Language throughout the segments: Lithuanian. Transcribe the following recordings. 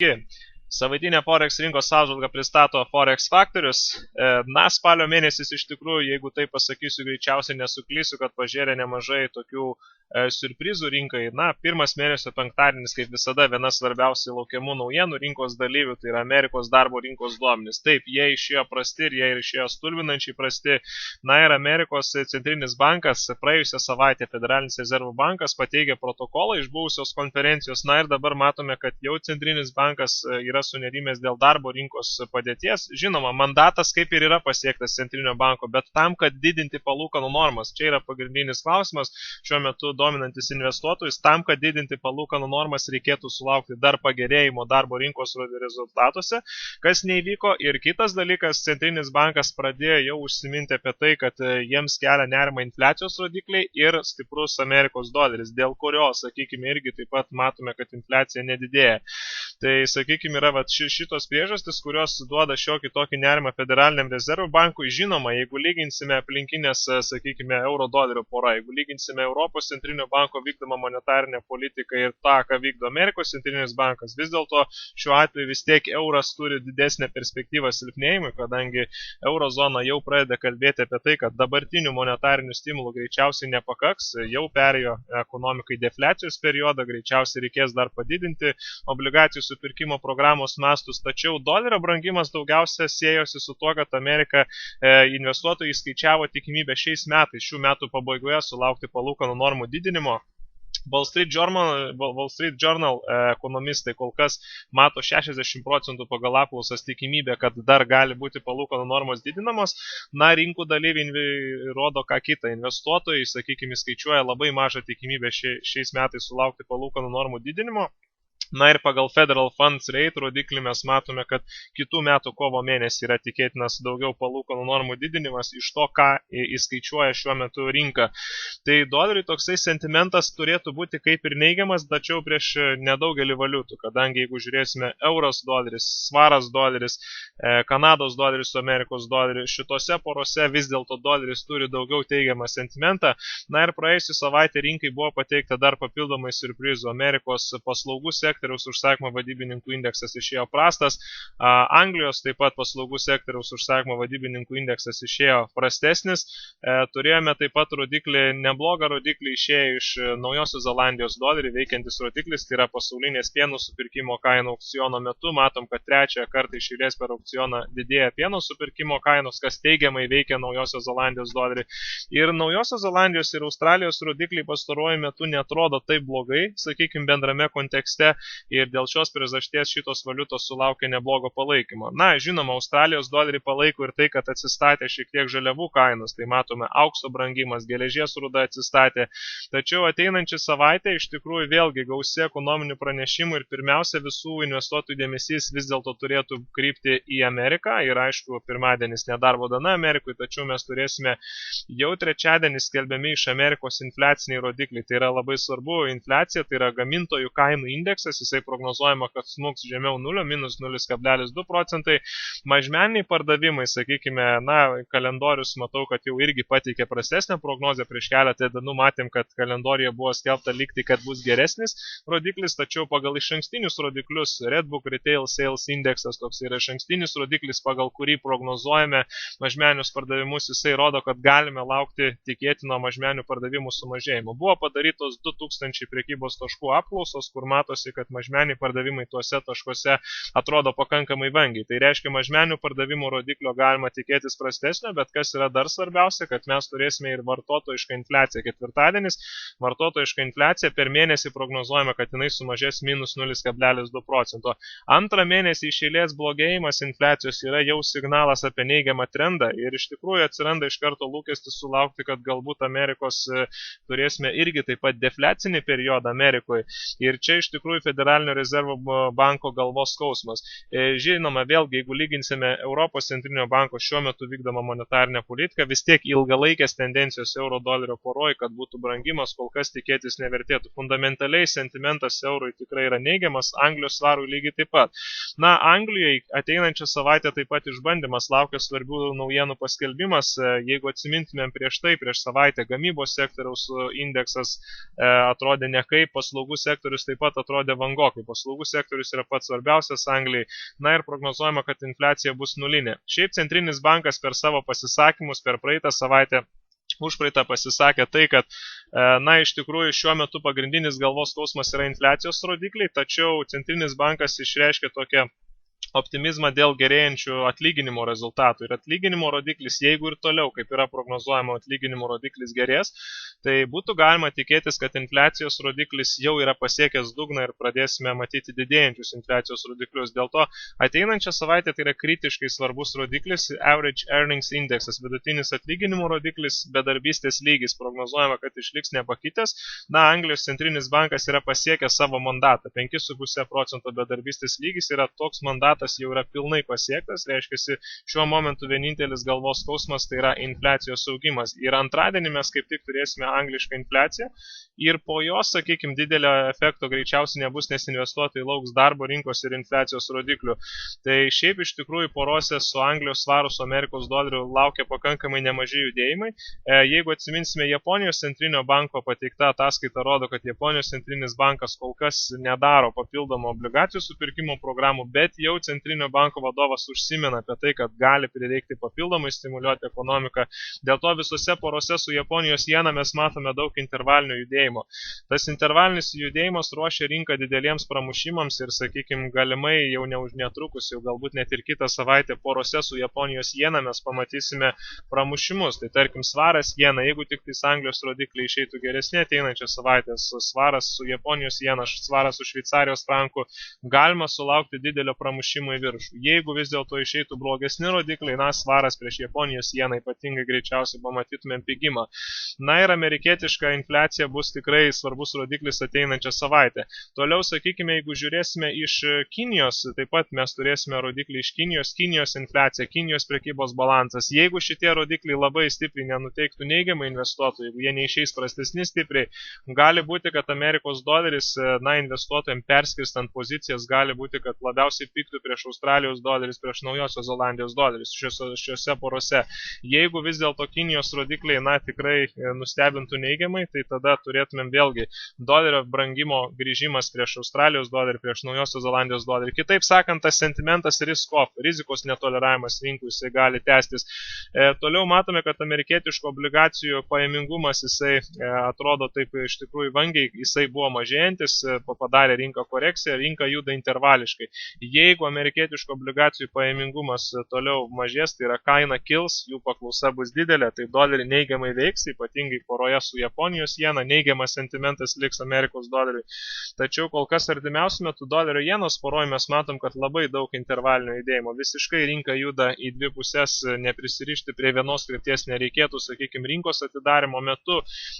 Sveiki. Savaitinė Forex rinkos apžvalga pristato Forex faktorius. Spalio mėnesis iš tikrųjų, jeigu tai pasakysiu, greičiausiai nesuklysiu, kad pažėrė nemažai tokių siurprizų rinkai. Pirmas mėnesio penktadienis, kaip visada, viena svarbiausiai laukiamų naujienų rinkos dalyvių, tai yra Amerikos darbo rinkos duomenys. Taip, jie išėjo prasti ir jie išėjo stulbinančiai prasti. Ir Amerikos centrinis bankas praėjusią savaitę Federalinis rezervų bankas pateikė protokolą iš buvusios konferencijos. Ir dabar matome, kad jau centrinis bankas yra sunerimęs dėl darbo rinkos padėties. Žinoma, mandatas kaip ir yra pasiektas centrinio banko, bet tam, kad didinti palūkanų normas, čia yra pagrindinis klausimas šiuo metu dominantis investuotojus, tam, kad didinti palūkanų normas reikėtų sulaukti dar pagerėjimo darbo rinkos rezultatuose, kas neįvyko. Ir kitas dalykas, centrinis bankas pradėjo jau užsiminti apie tai, kad jiems kelia nerimą infliacijos rodikliai ir stiprus Amerikos doleris, dėl kurio, sakykime, irgi taip pat matome, kad infliacija nedidėja. Tai, sakykime, yra šitos priežastis, kurios duoda šiokį tokį nerimą Federaliniam rezervų bankui. Žinoma, jeigu lyginsime aplinkinės, sakykime, euro dolerio porą, jeigu lyginsime Europos centrinio banko vykdomą monetarinę politiką ir tą, ką vykdo Amerikos centrinis bankas, vis dėlto šiuo atveju vis tiek euras turi didesnę perspektyvą silpnėjimui, kadangi eurozona jau pradeda kalbėti apie tai, kad dabartinių monetarinių stimulų greičiausiai nepakaks, jau perėjo ekonomikai defliacijos periodą, greičiausiai reikės dar padidinti obligacijų supirkimo programos mastus, tačiau dolerio brangimas daugiausia siejosi su tuo, kad Amerika investuotojai skaičiavo tikimybę šiais metais, šių metų pabaigoje sulaukti palūkanų normų didinimo. Wall Street Journal ekonomistai kol kas mato 60% pagal apklausas tikimybę, kad dar gali būti palūkanų normos didinamos. Rinkų dalyviai rodo ką kitą. Investuotojai, sakykime, skaičiuoja labai mažą tikimybę šiais metais sulaukti palūkanų normų didinimo. Ir pagal Federal Funds Rate rodiklį mes matome, kad kitų metų kovo mėnesį yra tikėtinas daugiau palūkanų normų didinimas iš to, ką įskaičiuoja šiuo metu rinka. Tai doleriui toksai sentimentas turėtų būti kaip ir neigiamas, tačiau prieš nedaugelį valiutų, kadangi jeigu žiūrėsime euros doleris, svaras doleris, Kanados doleris su Amerikos doleriu, šitose porose vis dėlto doleris turi daugiau teigiamą sentimentą. Ir praėjusią savaitę rinkai buvo pateikta dar papildomai siurprizų. Amerikos paslaugų sektoriaus užsakymo vadybininkų indeksas išėjo prastas, Anglijos taip pat paslaugų sektoriaus užsakymo vadybininkų indeksas išėjo prastesnis. Turėjome taip pat rodiklį, neblogą rodiklį išėjo iš Naujosios Zelandijos dolerį veikiantis rodiklis, tai yra pasaulinės pieno supirkimo kainų aukciono metu. Matom, kad trečią kartą iš eilės per aukcioną didėja pieno supirkimo kainos, kas teigiamai veikia Naujosios Zelandijos dolerį. Ir Naujosios Zelandijos ir Australijos rodikliai pastaruoju metu netrodo taip blogai, sakykime, bendrame kontekste. Ir dėl šios priežasties šitos valiutos sulaukia neblogo palaikymo. Žinoma, Australijos dolerį palaiko ir tai, kad atsistatė šiek tiek žaliavų kainos. Tai matome aukso brangimas, geležies rūda atsistatė. Tačiau ateinančią savaitę iš tikrųjų vėlgi gausi ekonominių pranešimų ir pirmiausia visų investuotojų dėmesys vis dėlto turėtų krypti į Ameriką. Ir aišku, pirmadienis nedarbo diena Amerikoje, tačiau mes turėsime jau trečiadienį skelbiami iš Amerikos infliaciniai rodikliai. Tai yra labai svarbu. Infliacija tai yra gamintojų kainų indeksas. Jisai prognozuojama, kad smuks žemiau 0, minus 0,2 procentai. Mažmeniniai pardavimai, sakykime, kalendorius matau, kad jau irgi pateikė prastesnę prognozę. Prieš keletą dienų matėm, kad kalendorija buvo skelbta lygtai, kad bus geresnis rodiklis, tačiau pagal išankstinius rodiklius, Redbook Retail Sales Indexas, toks yra išankstinis rodiklis, pagal kurį prognozuojame mažmeninius pardavimus, jisai rodo, kad galime laukti tikėtino mažmeninių pardavimų sumažėjimo. Buvo padarytos 2000 prekybos taškų apklausos, kur matosi, kad mažmeniai pardavimai tuose taškuose atrodo pakankamai vangiai. Tai reiškia, mažmenių pardavimų rodiklio galima tikėtis prastesnio, bet kas yra dar svarbiausia, kad mes turėsime ir vartotojišką infliaciją. Ketvirtadienis vartotojiška infliacija per mėnesį prognozuojama, kad jinai sumažės minus 0,2 procento. Antrą mėnesį iš eilės blogėjimas infliacijos yra jau signalas apie neigiamą trendą ir iš tikrųjų atsiranda iš karto lūkestis sulaukti, kad galbūt Amerikos turėsime irgi taip pat defliacinį periodą Amerikoje. Ir čia iš tikrųjų Federalinio rezervo banko galvos skausmas. Žinoma, vėlgi, jeigu lyginsime Europos centrinio banko šiuo metu vykdomą monetarinę politiką, vis tiek ilgalaikės tendencijos euro dolerio poroj, kad būtų brangimas, kol kas tikėtis nevertėtų. Fundamentaliai sentimentas eurui tikrai yra neigiamas, Anglijos svarui lygiai taip pat. Anglijoje ateinančią savaitę taip pat išbandymas, laukia svarbių naujienų paskelbimas. Jeigu atsimintumėm prieš savaitę gamybos sektoriaus indeksas atrodė nekaip, paslaugų sektorius taip pat atrodė vangokai. Paslaugų sektorius yra pats svarbiausias Anglijai. Na ir prognozuojama, kad infliacija bus nulinė. Šiaip Centrinis bankas per savo pasisakymus per praeitą savaitę užpraeitą pasisakė tai, kad iš tikrųjų šiuo metu pagrindinis galvos skausmas yra infliacijos rodikliai, tačiau Centrinis bankas išreiškė tokią optimizmą dėl gerėjančių atlyginimo rezultatų. Ir atlyginimo rodiklis, jeigu ir toliau, kaip yra prognozuojama, atlyginimo rodiklis gerės, tai būtų galima tikėtis, kad infliacijos rodiklis jau yra pasiekęs dugną ir pradėsime matyti didėjančius infliacijos rodiklius. Dėl to ateinančią savaitę tai yra kritiškai svarbus rodiklis, Average Earnings Indexas, vidutinis atlyginimo rodiklis, bedarbystės lygis, prognozuojama, kad išliks nepakitęs. Anglijos centrinis bankas yra pasiekęs savo mandatą, 5,5% bedarbystės lygis yra toks mandatas, jau yra pilnai pasiektas, reiškia, šiuo momentu vienintelis galvos skausmas tai yra infliacijos augimas. Ir antradienį mes kaip tik turėsime anglišką infliaciją ir po jos, sakykime, didelio efekto greičiausiai nebus, nes investuotojai lauks darbo rinkos ir infliacijos rodiklių. Tai šiaip iš tikrųjų porose su Anglijos svaru, su Amerikos doleriu laukia pakankamai nemaži judėjimai. Jeigu atsiminsime, Japonijos centrinio banko pateikta ataskaita rodo, kad Japonijos centrinis bankas kol kas nedaro papildomų obligacijų supirkimo programų, bet jau Centrinio banko vadovas užsimena apie tai, kad gali prireikti papildomai stimuliuoti ekonomiką. Dėl to visose porose su Japonijos jena mes matome daug intervalinio judėjimo. Tas intervalinis judėjimas ruošia rinką dideliems pramušimams ir, sakykime, galimai jau netrukus, jau galbūt net ir kitą savaitę porose su Japonijos jena mes pamatysime pramušimus. Tai tarkim svaras jena, jeigu tik tais Anglijos rodikliai išeitų geresnė ateinančią savaitę, svaras su Japonijos jena, svaras su Šveicarijos franku, galima sulaukti didelio pramušimo į viršų. Jeigu vis dėlto išeitų blogesni rodikliai, svaras prieš Japonijos jeną ypatingai greičiausiai pamatytumėm pigimą. Ir amerikietiška infliacija bus tikrai svarbus rodiklis ateinančią savaitę. Toliau, sakykime, jeigu žiūrėsime iš Kinijos, taip pat mes turėsime rodiklį iš Kinijos infliacija, Kinijos prekybos balansas. Jeigu šitie rodikliai labai stipriai nenuteiktų neigiamai investuotojų, jeigu jie neišeis prastesni stipriai, gali būti, kad Amerikos doleris, investuotojams perskirstant pozicijas, gali būti, kad labiausiai piktų prieš Australijos doleris, prieš Naujosios Zelandijos doleris šiuose porose. Jeigu vis dėlto Kinijos rodikliai, tikrai nustebintų neigiamai, tai tada turėtumėm vėlgi dolerio brangimo grįžimas prieš Australijos dolerį, prieš Naujosios Zelandijos dolerį. Kitaip sakant, tas sentimentas risk-off, rizikos netoleravimas rinkų, jisai gali tęstis. Toliau matome, kad amerikietiško obligacijų pajamingumas, jisai atrodo taip iš tikrųjų vangiai, jisai buvo mažėjantis, padarė rinką korekciją, rinka juda intervališkai. Jeigu amerikietiško obligacijų pajamingumas toliau mažės, tai yra kaina kils, jų paklausa bus didelė, tai dolerį neigiamai veiks, ypatingai poroje su Japonijos jena, neigiamas sentimentas liks Amerikos doleriui. Tačiau kol kas artimiausiu metu dolerio jenos poroje mes matom, kad labai daug intervalinio judėjimo. Visiškai rinka juda į dvi pusės, neprisirišti prie vienos krypties nereikėtų, sakykime, rinkos atidarimo metu.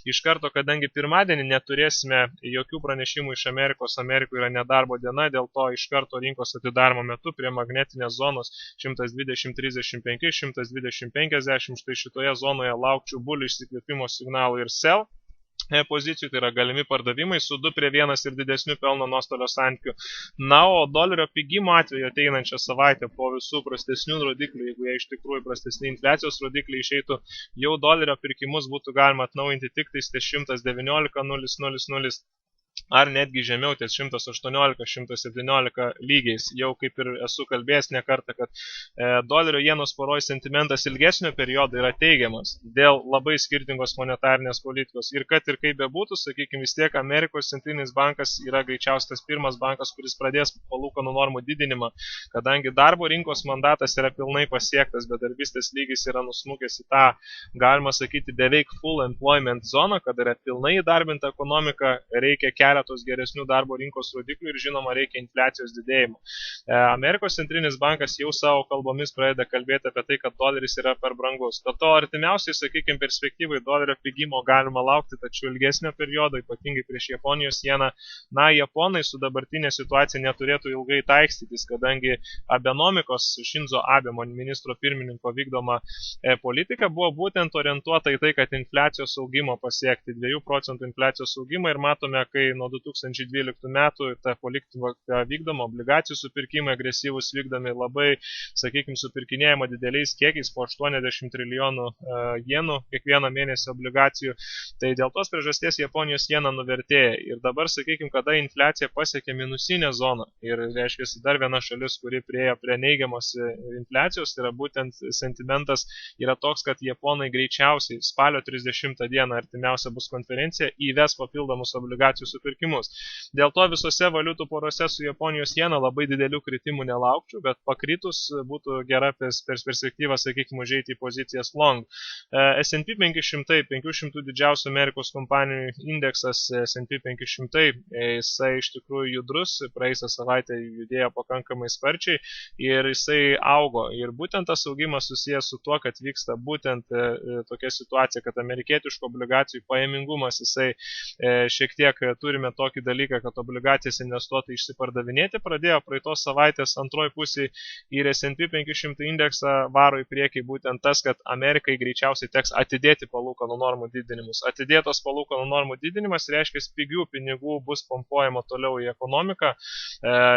Iš karto, kadangi pirmadienį neturėsime jokių pranešimų iš Amerikos, Amerikoje yra nedarbo diena, dėl to iš karto rinkos atidarimo metu prie magnetinės zonos 120.35, 120.50, štai šitoje zonoje laukčiau bulių išsikvėpimo signalų ir sell pozicijų, tai yra galimi pardavimai su 2:1 ir didesnių pelno nuostolio santykių. O dolerio pigimo atveju ateinančią savaitę po visų prastesnių rodiklių, jeigu jie iš tikrųjų prastesni infliacijos rodikliai išeitų, jau dolerio pirkimus būtų galima atnaujinti tik tais 119.000 ar netgi žemiau ties 118-117 lygiais. Jau kaip ir esu kalbėjęs ne kartą, kad dolerio jenos poroj sentimentas ilgesnio periodo yra teigiamas dėl labai skirtingos monetarinės politikos. Ir kad ir kaip bebūtų, sakykime, vis tiek Amerikos centrinis bankas yra greičiausiai tas pirmas bankas, kuris pradės palūkanų normų didinimą, kadangi darbo rinkos mandatas yra pilnai pasiektas, bedarbystės lygis yra nusmukęs į tą, galima sakyti, beveik full employment zoną, kad yra pilnai įdarbinta ekonomika, reikia keletos geresnių darbo rinkos rodiklių ir žinoma reikia infliacijos didėjimo. Amerikos centrinis bankas jau savo kalbomis pradeda kalbėti apie tai, kad doleris yra per brangus. Dėl to artimiausiai, sakykime, perspektyvai dolerio pigimo galima laukti, tačiau ilgesnio periodo, ypatingai prieš Japonijos jeną. Japonai su dabartinė situacija neturėtų ilgai taikstytis, kadangi Abenomikos Šinzo Abe, ministro pirmininko vykdoma politika, buvo būtent orientuota į tai, kad infliacijos augimo pasiekti 2% infliacijos augimą ir matome, kai nuo 2012 metų ta politika vykdoma, obligacijų supirkimai agresyvus vykdomi, labai, sakykime, supirkinėjama dideliais kiekiais po 80 trilijonų jenų kiekvieną mėnesį obligacijų. Tai dėl tos priežasties Japonijos jena nuvertėja. Ir dabar, sakykime, kada infliacija pasiekė minusinę zoną ir, reiškia, dar viena šalis, kuri priejo prie neigiamos infliacijos, tai yra būtent sentimentas yra toks, kad japonai greičiausiai spalio 30 dieną artimiausia bus konferencija įves papildomus obligacijų supirkimus. Dėl to visose valiutų porose su Japonijos jena labai didelių kritimų nelaukčiau, bet pakritus būtų gera perspektyva, sakykime, užeiti į pozicijas long. S&P 500 didžiausių Amerikos kompanijų indeksas S&P 500, jisai iš tikrųjų judrus, praėjusią savaitę judėjo pakankamai sparčiai ir jisai augo. Ir būtent tas augimas susijęs su tuo, kad vyksta būtent tokia situacija, kad amerikietiško obligacijų pajamingumas, jisai šiek tiek turime tokį dalyką, kad obligacijas investuotojai išsipardavinėti pradėjo praeitos savaitės antroji pusė ir S&P 500 indeksą varo į priekį būtent tas, kad Amerikai greičiausiai teks atidėti palūkanų normų didinimus. Atidėtos palūkanų normų didinimas reiškia, pigių pinigų bus pompuojama toliau į ekonomiką,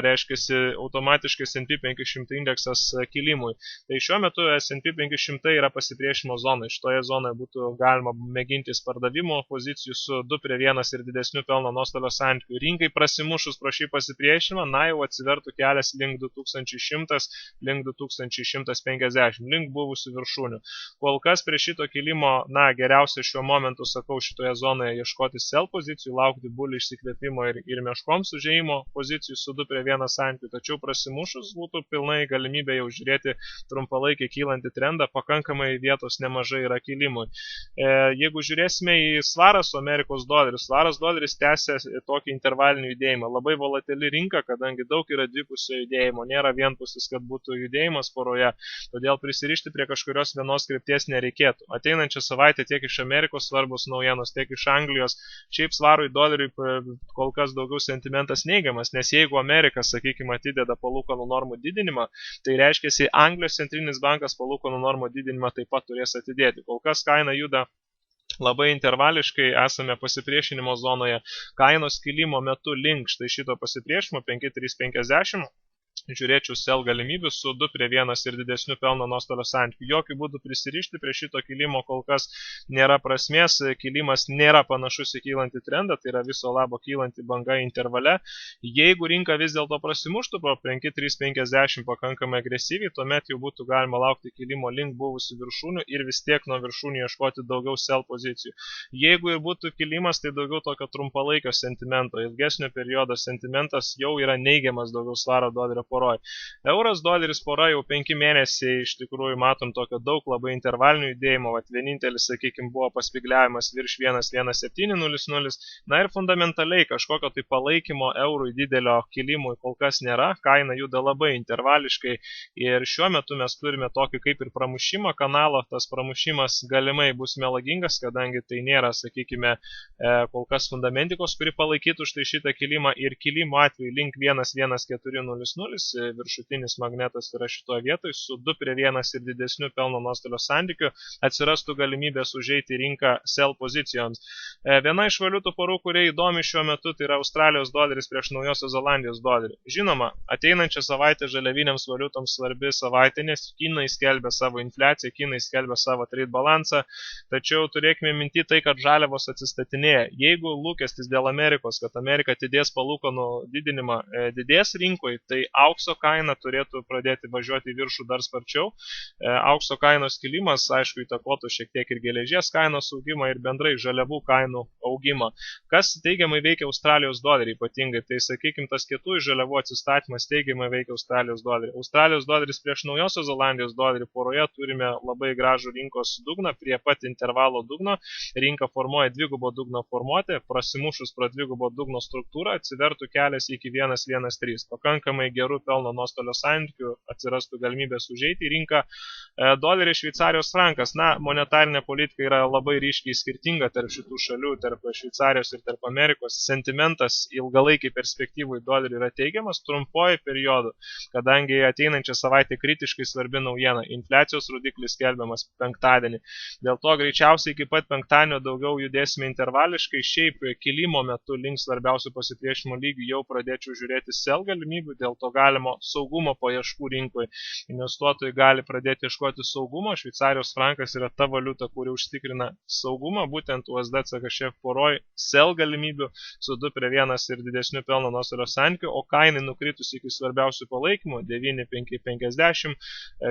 reiškia, automatiškai S&P 500 indeksas kilimui. Tai šiuo metu S&P 500 yra pasipriešimo zona. Šitoje zonoje būtų galima mėginti pardavimo pozicijų su 2:1 ir didesniu pelno nuostolio santykiu. Rinkai prasimušus pro šį pasipriešimą, jau atsivertų kelias link 2100, link 2150, link buvusių viršūnių. Kol kas prie šito kilimo, geriausia šiuo momentu, sakau, šitoje zonoje ieškoti sell pozicijų, laukti bulių išsikvėpimo ir meškoms užėjimo pozicijų su 2:1 santykiu, tačiau prasimušus būtų pilnai galimybė jau žiūrėti trumpalaikį kylantį trendą, pakankamai vietos nemažai yra kilimui. Jeigu žiūrėsime į svarą su Amerikos doleris, svaras doleris tęsia tokį intervalinį judėjimą. Labai volatili rinka, kadangi daug yra dvipusio judėjimo, nėra vienpusis, kad būtų judėjimas poroje, todėl prisirišti prie kažkurios vienos krypties nereikėtų. Ateinančią savaitę tiek iš Amerikos svarbus naujienos, tiek iš Anglijos, šiaip svarui doleriui kol kas daugiau sentimentas neigiamas, nes jeigu Amerika, sakykime, atideda palūkanų normų didinimą, tai reiškia, Anglijos centrinis bankas palūkanų normų didinimą taip pat turės atidėti. Kol kas kaina juda labai intervališkai, esame pasipriešinimo zonoje, kainos kilimo metu link štai šito pasipriešimo 5.350. Žiūrėčiau sell galimybių su 2:1 ir didesniu pelno nuostolio santykiu. Jokių būdų prisirišti prie šito kilimo kol kas nėra prasmės, kilimas nėra panašus į kylantį trendą, tai yra viso labo kylanti banga intervale. Jeigu rinka vis dėlto prasimuštų po 5.350 pakankamai agresyviai, tuomet jau būtų galima laukti kilimo link buvusių viršūnių ir vis tiek nuo viršūnių ieškoti daugiau sell pozicijų. Jeigu ir būtų kilimas, tai daugiau tokio trumpalaikio sentimento, ilgesnio periodo sentimentas jau yra neigiamas daugiau svaro dolerio poroj. Euras doleris pora jau 5 mėnesiai, iš tikrųjų matom tokio daug labai intervalinių judėjimo, vienintelis, sakykime, buvo paspigliavimas virš 1.1700, ir fundamentaliai kažkokio tai palaikymo eurui didelio kilimui kol kas nėra, kaina juda labai intervališkai ir šiuo metu mes turime tokį kaip ir pramušimą kanalo, tas pramušimas galimai bus melagingas, kadangi tai nėra, sakykime, kol kas fundamentikos, kuri palaikytų štai šitą kilimą ir kilimo atveju link 1.1400, viršutinis magnetas yra šitoje vietoje, su 2:1 ir didesniu pelno nuostolio santykiu atsirastų galimybės užeiti į rinką sell pozicijoms. Viena iš valiutų porų, kurie įdomi šiuo metu, tai yra Australijos doleris prieš Naujosios Zelandijos dolerį. Žinoma, ateinančią savaitę žaliaviniams valiutoms svarbi savaitė, nes Kinai skelbia savo infliaciją, Kinai skelbia savo trade balansą, tačiau turėkime minti tai, kad žaliavos atsistatinėja. Jeigu lūkestis dėl Amerikos, kad Amerika atidės palūkanų didinimą, didės rinkoje, tai aukso kaina turėtų pradėti važiuoti į viršų dar sparčiau. Aukso kainos kilimas, aišku, įtakotų šiek tiek ir geležies kainos augimą ir bendrai žaliavų kainų augimą. Kas teigiamai veikia Australijos dolerį ypatingai, tai sakykime, tas kietųjų žaliavų atsistatymas teigiamai veikia Australijos dolerį. Australijos doleris prieš Naujosios Zelandijos dolerį poroje turime labai gražų rinkos dugną, prie pat intervalo dugno. Rinka formuoja dvigubo dugno formuotę, prasimušus pro dvigubo dugno struktūrą atsivertų kelias iki 1.13. Pakankamai gerų pelno nuostolio santykių, atsirastų galimybės užeiti į rinką. Doleris, Šveicarijos frankas. Na, monetarinė politika yra labai ryškiai skirtinga tarp šitų šalių, tarp Šveicarijos ir tarp Amerikos. Sentimentas ilgalaikiai perspektyvai dolerių yra teigiamas, trumpoji periodu, kadangi ateinančią savaitę kritiškai svarbi naujiena. Infliacijos rodiklis skelbiamas penktadienį. Dėl to greičiausiai iki pat penktadienio daugiau judėsime intervališkai. Šiaip kilimo metu link svarbiausių pasipriešinimo lygių jau pradėčiau žiūrėti sell galimybių, dėl to galimo saugumo paieškų rinkoje. Investuotojai gali pradėti ieškoti saugumo. Šveicarijos frankas yra ta valiuta, kuri užtikrina saugumą, būtent USD CHF poroj sell galimybių su 2:1 ir didesniu pelno nuostolio santykiu, o kainai nukritus iki svarbiausių palaikymų 9,550.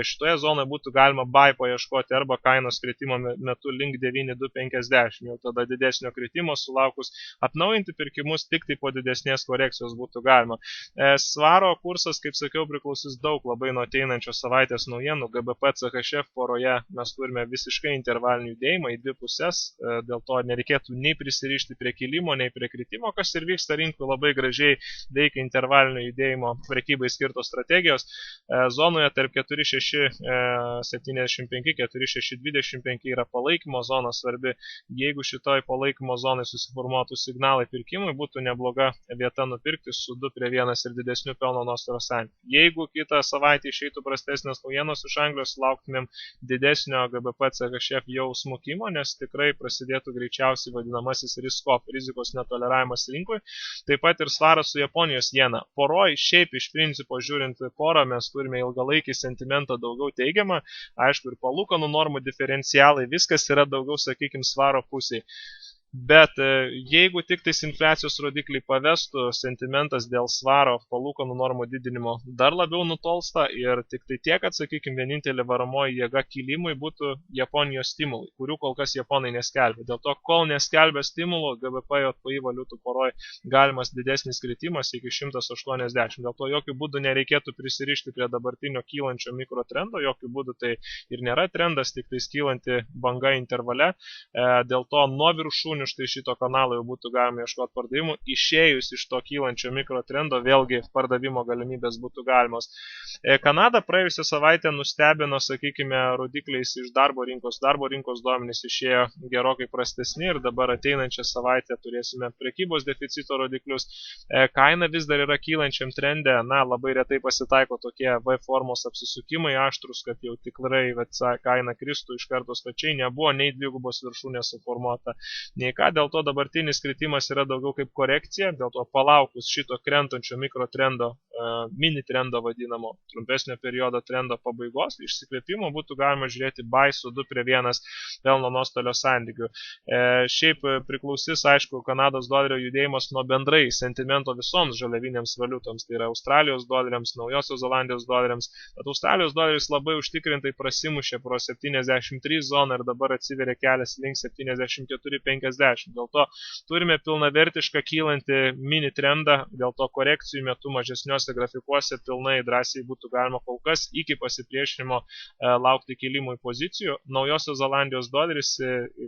Šitoje zonoje būtų galima buy paieškoti arba kainos kritimo metu link 9,250. Jau tada didesnio kritimo sulaukus atnaujinti pirkimus tik tai po didesnės korekcijos būtų galima. Svaro kursas, kaip sakiau, priklausys daug labai nuo ateinančios savaitės naujienų. GBP CHF poroje mes turime visiškai intervalinį judėjimą į dvi pusės, dėl to nereikėtų nei prisirišti prie kilimo, nei prie kritimo, kas ir vyksta rinkų labai gražiai veikia intervalinio judėjimo prekybai skirtos strategijos. Zonoje tarp 4,675, 4,625 yra palaikymo zona svarbi. Jeigu šitoj palaikymo zonai susiformuotų signalai pirkimui, būtų nebloga vieta nupirkti su 2:1 ir didesniu pelno nuostolio santykiu. Jeigu kitą savaitę išeitų prastesnės naujienos iš Anglijos, lauktumėm didesnio GBP CHF jau smukimo, nes tikrai prasidėtų greičiausiai vadinamasis risk-off, rizikos netoleravimas rinkui. Taip pat ir svaras su Japonijos jena. Poroj, šiaip iš principo žiūrint porą, mes turime ilgalaikį sentimentą daugiau teigiamą, aišku, ir palūkanų normų diferencialai, viskas yra daugiau, sakykime, svaro pusiai. Bet jeigu tik tais infliacijos rodikliai pavestų, sentimentas dėl svaro palūkanų normų didinimo dar labiau nutolsta ir tik tai tiek, kad, sakykime, vienintelė varomoji jėga kilimui būtų Japonijos stimulai, kurių kol kas japonai neskelbia. Dėl to, kol neskelbia stimulų, GBP JPY valiutų poroj galimas didesnis kritimas iki 180. Dėl to jokių būdų nereikėtų prisirišti prie dabartinio kylančio mikrotrendo, jokių būdų tai ir nėra trendas, tik tai kylanti banga intervale. Dėl to nuo viršūnių štai šito kanalo jau būtų galima ieškoti pardavimų. Išėjus iš to kylančio mikrotrendo, vėlgi pardavimo galimybės būtų galimos. Kanada praėjusią savaitę nustebino, sakykime, rodikliais iš darbo rinkos. Darbo rinkos duomenys išėjo gerokai prastesni ir dabar ateinančią savaitę turėsime prekybos deficito rodiklius. Kaina vis dar yra kylančiam trende. Na, labai retai pasitaiko tokie V formos apsisukimai aštrus, kad jau tikrai kaina kristų iš karto stačiai. Nebuvo nei dvigubos viršūnės suformuota, nei ką, dėl to dabartinis kritimas yra daugiau kaip korekcija, dėl to palaukus šito krentančio mikrotrendo, mini trendo vadinamo, trumpesnio periodo trendo pabaigos, išsikvėpimo būtų galima žiūrėti buy su 2:1 pelno nuostolio santykiu. Šiaip priklausys, aišku, Kanados dolerio judėjimas nuo bendrai sentimento visoms žaliavinėms valiutoms, tai yra Australijos doleriams, Naujosios Zelandijos doleriams, bet Australijos doleris labai užtikrintai prasimušė pro 73 zoną ir dabar atsiveria kelias link 74,50. Dėl to turime pilnavertišką kylantį mini trendą, dėl to korekcijų metu mažesniuose grafikuose pilnai drąsiai būtų galima kol kas iki pasipriešinimo laukti kilimų į pozicijų. Naujosios Zelandijos doleris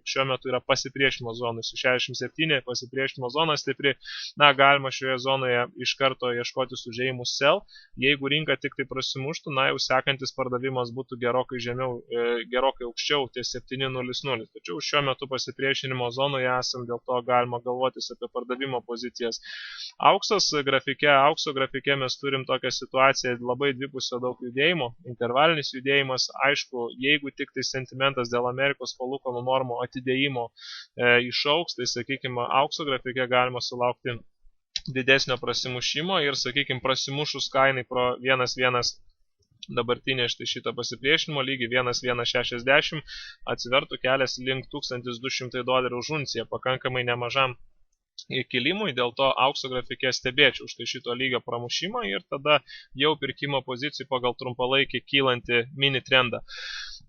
šiuo metu yra pasipriešinimo zonai, su 67 pasipriešinimo zona stipri. Na, galima šioje zonoje iš karto ieškoti sužėjimų sell. Jeigu rinka tik tai prasimuštų, na, jau sekantis pardavimas būtų gerokai žemiau, gerokai aukščiau, ties 7.00. Tačiau šiuo metu pasipriešinimo zonoje esam, dėl to galima galvotis apie pardavimo pozicijas. Aukso grafike mes turim tokią situaciją, labai dvipusio daug judėjimo, intervalinis judėjimas, aišku, jeigu tik tai sentimentas dėl Amerikos palūkanų normų atidėjimo išauks, tai, sakykime, aukso grafike galima sulaukti didesnio prasimušimo ir, sakykime, prasimušus kainai pro 1,1 dabartinė šitą pasipriešinimo lygį 1,160 atsivertų kelias link $1,200 už unciją, pakankamai nemažam kilimui, dėl to aukso grafike stebėčiau štai šito lygio pramušimą ir tada jau pirkimo pozicijų pagal trumpalaikį kylantį mini trendą.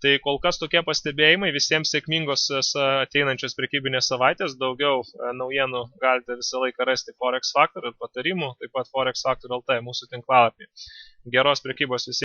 Tai kol kas tokie pastebėjimai, visiems sėkmingos ateinančios prekybinės savaitės, daugiau naujienų galite visą laiką rasti Forex Factor ir patarimų, taip pat Forex Factor LT mūsų tinklalapį. Geros prekybos visiems.